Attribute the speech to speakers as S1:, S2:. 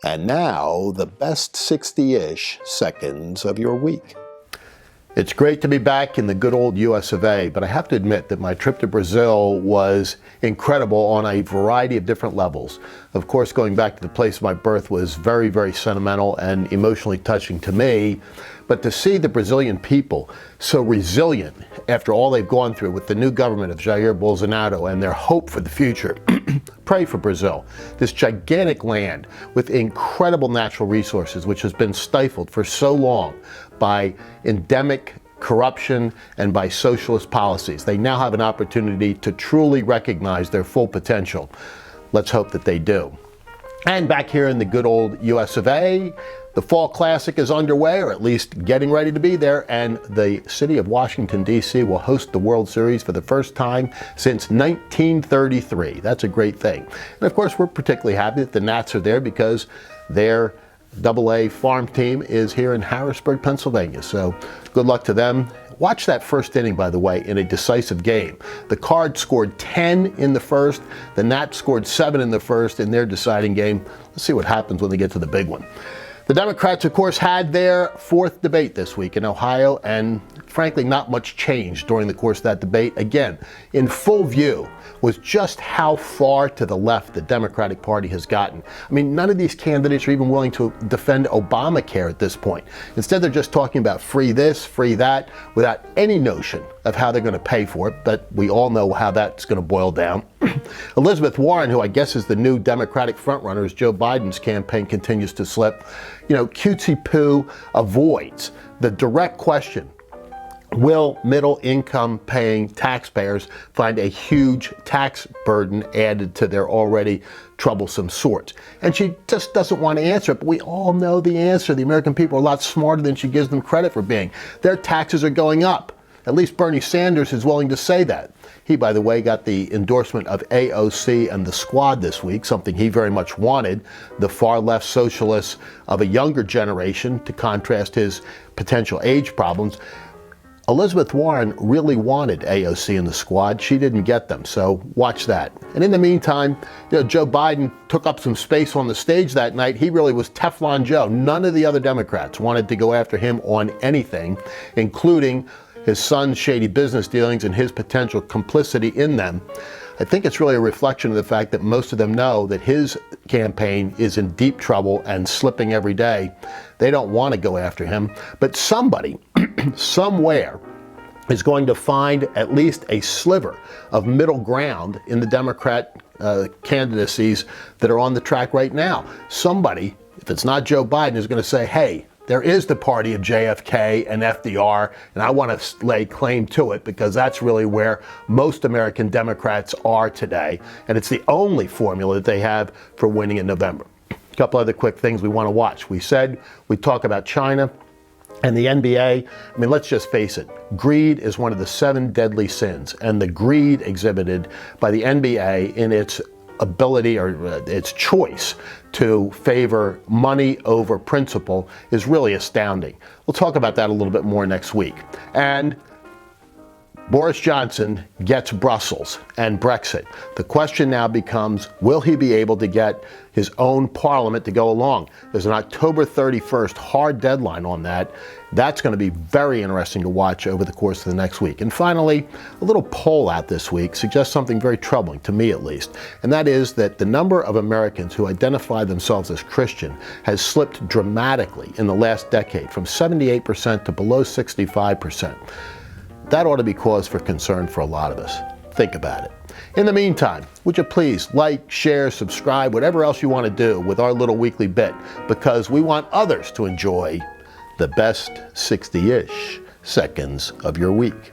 S1: And now, the best 60-ish seconds of your week.
S2: It's great to be back in the good old US of A, but I have to admit that my trip to Brazil was incredible on a variety of different levels. Of course, going back to the place of my birth was very, very sentimental and emotionally touching to me. But to see the Brazilian people so resilient after all they've gone through with the new government of Jair Bolsonaro and their hope for the future, pray for Brazil. This gigantic land with incredible natural resources, which has been stifled for so long by endemic corruption and by socialist policies. They now have an opportunity to truly recognize their full potential. Let's hope that they do. And back here in the good old US of A, the Fall Classic is underway, or at least getting ready to be there, and the city of Washington, D.C. will host the World Series for the first time since 1933. That's a great thing. And of course, we're particularly happy that the Nats are there because their AA farm team is here in Harrisburg, Pennsylvania. So good luck to them. Watch that first inning, by the way, in a decisive game. The Cards scored 10 in the first. The Nats scored 7 in the first in their deciding game. Let's see what happens when they get to the big one. The Democrats, of course, had their fourth debate this week in Ohio, and frankly, not much changed during the course of that debate. Again, in full view was just how far to the left the Democratic Party has gotten. I mean, none of these candidates are even willing to defend Obamacare at this point. Instead, they're just talking about free this, free that, without any notion of how they're going to pay for it, but we all know how that's going to boil down. Elizabeth Warren, who I guess is the new Democratic frontrunner as Joe Biden's campaign continues to slip, cutesy poo avoids the direct question: will middle-income paying taxpayers find a huge tax burden added to their already troublesome sorts? And she just doesn't want to answer it, but we all know the answer. The American people are a lot smarter than she gives them credit for being. Their taxes are going up. At least Bernie Sanders is willing to say that. He, by the way, got the endorsement of AOC and the Squad this week, something he very much wanted, the far-left socialists of a younger generation, to contrast his potential age problems. Elizabeth Warren really wanted AOC and the Squad. She didn't get them, so watch that. And in the meantime, Joe Biden took up some space on the stage that night. He really was Teflon Joe. None of the other Democrats wanted to go after him on anything, including his son's shady business dealings and his potential complicity in them. I think it's really a reflection of the fact that most of them know that his campaign is in deep trouble and slipping every day. They don't want to go after him, but somebody, somewhere, is going to find at least a sliver of middle ground in the Democrat candidacies that are on the track right now. Somebody, if it's not Joe Biden, is going to say, hey, there is the party of JFK and FDR, and I want to lay claim to it because that's really where most American Democrats are today, and it's the only formula that they have for winning in November. A couple other quick things we want to watch. We said we'd talk about China and the NBA. I mean, let's just face it. Greed is one of the 7 deadly sins, and the greed exhibited by the NBA in its ability or its choice to favor money over principle is really astounding. We'll talk about that a little bit more next week. And Boris Johnson gets Brussels and Brexit. The question now becomes, will he be able to get his own parliament to go along? There's an October 31st hard deadline on that. That's going to be very interesting to watch over the course of the next week. And finally, a little poll out this week suggests something very troubling, to me at least, and that is that the number of Americans who identify themselves as Christian has slipped dramatically in the last decade, from 78% to below 65%. That ought to be cause for concern for a lot of us. Think about it. In the meantime, would you please like, share, subscribe, whatever else you want to do with our little weekly bit, because we want others to enjoy the best 60-ish seconds of your week.